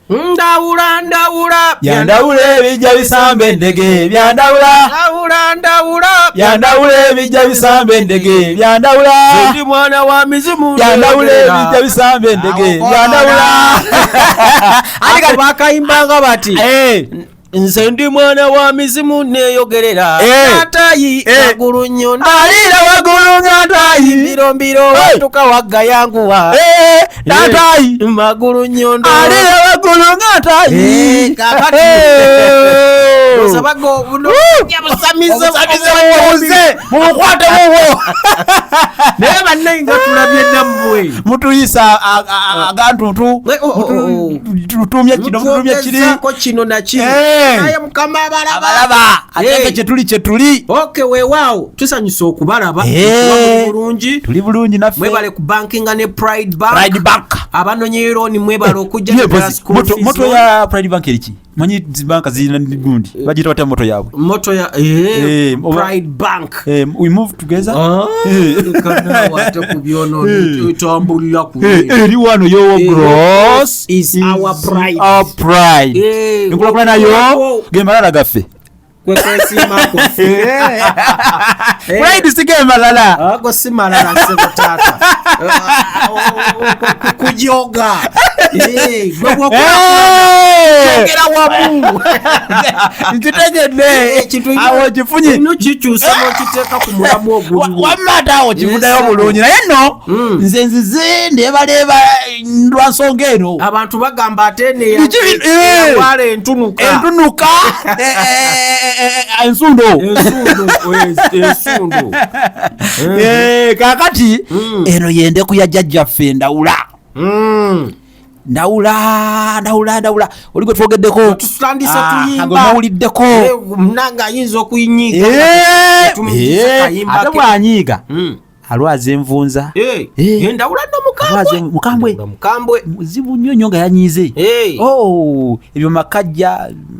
Ndawula byandawula ebijja bisamba endege byandawula byandawula ebijja bisamba endege byandawula ndi mwana wa mizimu byandawula ebijja bisamba endege byandawula ali bakayimbanga bati nze ndi mwana wa mizimu neyogerera Tatayi magulu nyondo alira wagulu ngatayi mbiro watuka wagayanguwa Tatayi magulu nyondo alira wagulu ngatayi kakati sabago buno yabusamize mukwate muwo naye banayinga tulabye nammwe mutuyisa agantuntu tutumye kino mutumye kiri na kiri naye mukama abalaba ate kyetuli okay weewaawo tusanyusa okubalaba tuli bulungi naffe mwebale ku bankinga ne Pride Bank abanonye looni mwebale okujja moto ya Pride Bank eriki manyi zibanka zirina gundi bagita wata moto yaabwe moto ya Pride Bank we move together kana wate kubyono tutambulira ku eri wano yo gross is our pride nkula nayo gemalala gaffe kwesimako Pride sigemalala ago simalala sebo tata kujoga Kera wamu nkitegedde awo kifunye no chichusa no kiteka ku mulamu ogulu wamata awo kivudayo bulungi naye nno nze nzize ndebaleba lwansonga eno abantu bagamba atene wale entunuka ensundo kakati eno yende kuya jjajjaffe ndawula oligwe twogeddeko tutandisa tuyimba mawuliddeko mnanga ayinza okuyinyiga ate bwanyiiga alwaza envunza ndawula no mukambwe muzibu nnyo nga yanyiize ebyo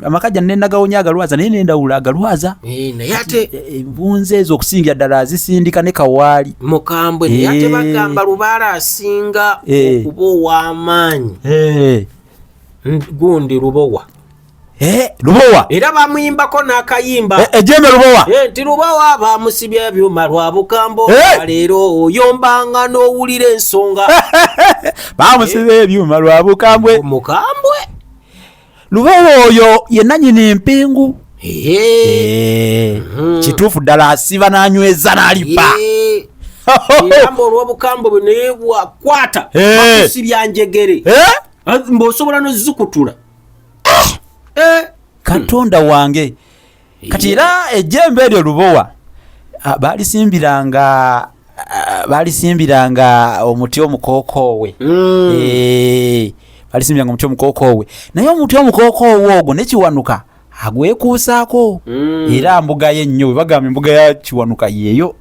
amakajja nenagawonya agalwaza naye nendawula agalwaza naye ate envunza ezo okusingira ddala azisindika ne kawaali mukambwe naye ate bagamba lubaala asinga okuba ow'amaanyi gundi lubowa lubowa era bamuyimbako n'akayimba ejembe lubowa nti lubowa bamusibya ebyuma lwa bukambo leero oyombanga n'owulira ensonga bamusibya ebyuma lwa bukambwe mukambwe lubowa oyo ye nannyini empingu kituufu ddala asiba n'anyweza n'alipa eyamba olw'obukambwe bwe naye bwakwata bakusibya njegere mb'osobola n'ozikutula Katonda wange kati era ejjembe eryo lubowa balisimbiranga omuti omukookoowe balisimbiranga omuti omukookoowe naye omuti omukookoowe ogwo nekiwanuka agwekuusaako era mbuga ye nnyo bwe bagamba embuga ya kiwanuka yeeyo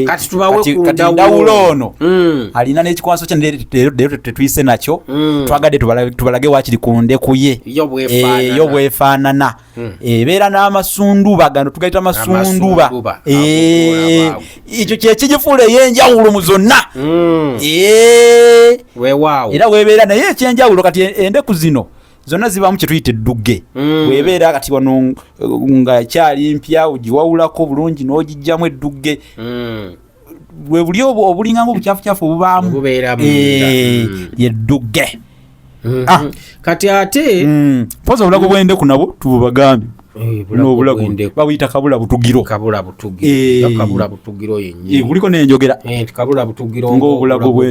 kati ndawula ono alina n'ekikwanso kye leero tetuyise nakyo twagadde tubalage wakiri ku ndeku ye yo bwefaanana ebeera n'amasunduba gano tugayita masunduba ekyo kyekigifuula ey'enjawulo mu zonna era weebeera naye ekyenjawulo kati endeku zino zonna zibaamu kye tuyita eddugge weebeera kati wano nga kyali mpya ogiwawulako bulungi n'ogijjamu eddugge bwe buli obulinganga obucyafucyafu obubaamu yeddugge kati ate poza obulago bw'endeku nabo tububagambe n'obulago babuyita kabula butugiro yennyini kuliko n'enjogera ng'obulago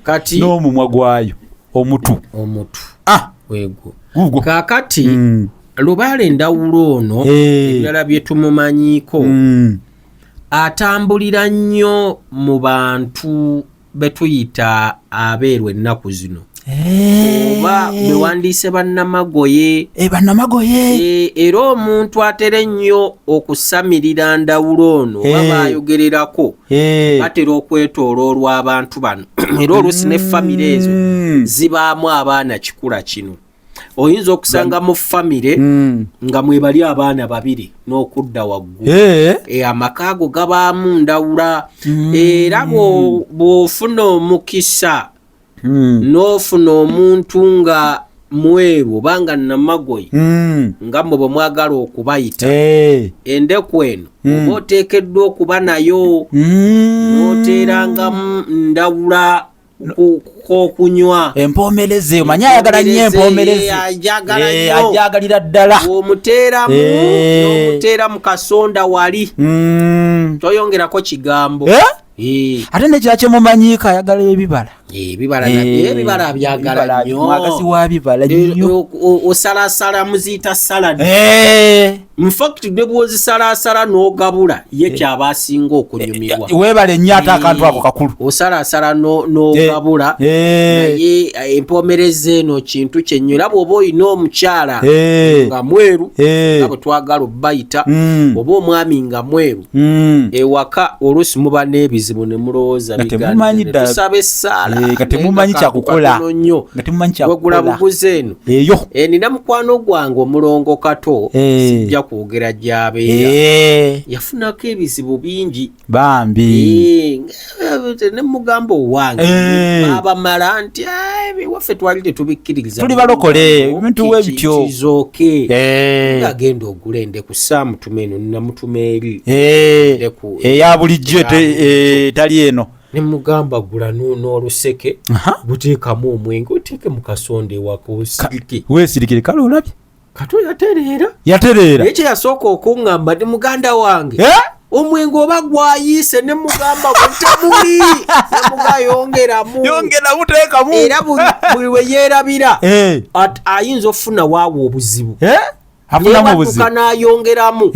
kati n'omumwa gwayo omutu wego kakati lubaale ndawulo ono ebirala bye tumumanyiiko atambulira nnyo mu bantu betuyita abeerwa ennaku zino oba bewandiise bannamagoye era omuntu atera ennyo okusamirira ndawulo ono oba bayogererako batera okwetooloolwa abantu bano era oluusi ne famire ezo zibaamu abaana kikula kino oyinza okusanga mu famire nga mwebali abaana babiri n'okudda waggulu amaka ago gabaamu ndawula era bw'ofuna omukisa n'ofuna omuntu nga mweru obanga namagoye nga mwe bwe mwagala okubayita endeku eno oba oteekeddwa okuba nayo n'oteerangamu ndawula kokunywa empoomereze omanyi ayagala nnyo empoomereze ajagalira ddala omuteeramu n'omuteera mu kasonda wali toyongerako kigambo ate nekira kyemumanyika ayagala ebibala ebibala byagala nnyo mwagazi wa bibala nnyo osalasala muziyita salad in fact ne bw'ozisalasala n'ogabula ye kyaba asinga okunyumirwa weebale nnyo ate akantu ako kakulu osalasala n'ogabula naye empoomereze eno kintu kyenyo era bw'oba olina omukyala nga mweru nga bwe twagala obbayita oba omwami nga mweru ewaka oluusi muba n'ebizibu ne mulowooza tusaba essaala nga temumanyi kyakukola nga temumanyi kyakukola buguzi eno eyo nina mukwano gwange omulongo kato sijja kwogera gy'abeera yafunako ebizibu bingi bambi ne mugamba owange abamala nti waffe twali tetubikkiririza tuli balokole ebintu we bityo kizooke ngagenda ogula endeku saamutuma eno namutuma eri eya bulijjo etali eno nemugamba gula n'oluseke buteekamu omwenge oteeke mu kasonda ewaka osirike weesirikire kale olabye kato yatereera naye kye yasooka okuŋŋamba ne muganda wange omwenge oba gwayiise ne mugamba bwetamuli nemuga yongeramu teekamu era buli we yeerabira ayinza okufuna waawo obuzibu yewatuka n'ayongeramu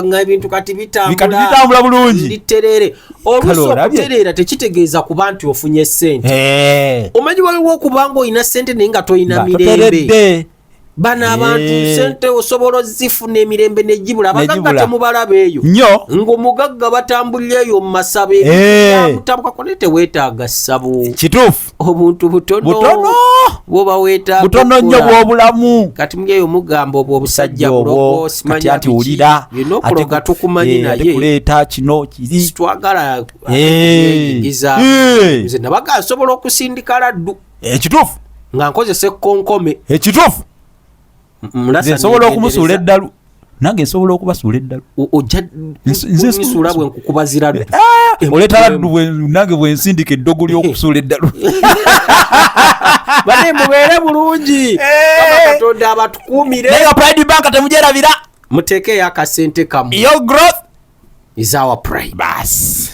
nga ebintu kati bitambula bulungi literere oluusi okutereera tekitegeeza kuba nti ofunye ssente omanyi waliwo okubanga olina ssente naye nga tolina mirembe bano abantu ssente osobola ozifuna emirembe negibula abagagga temubalaba eyo ng'omugagga batambulira eyo mu masabe mutabukako naye teweetaaga ssabo kituufu obuntu butono bwoba weetaaga butono nnyo bw'obulamu kati mulyeyo mugamba obwo obusajja bulogo kati ati wulira yonna okuloga tukumanyi naye kuleeta kino kiri sitwagala eyingiza nze nabaga nsobola okusindika laddu ekituufu nga nkozesa ekkonkome ekituufu nze nsobola okumusuula eddalu nange nsobola okubasuula eddalu ojjanisuula bwe nkukubazira laddu oleeta laddu nange bwe nsindika eddogo ly'okusuula eddalu bane mubeere bulungi katonda abatukuumire naye nga Pride Bank temugyerabira muteekeyo akasente kamu your growth is our pride bas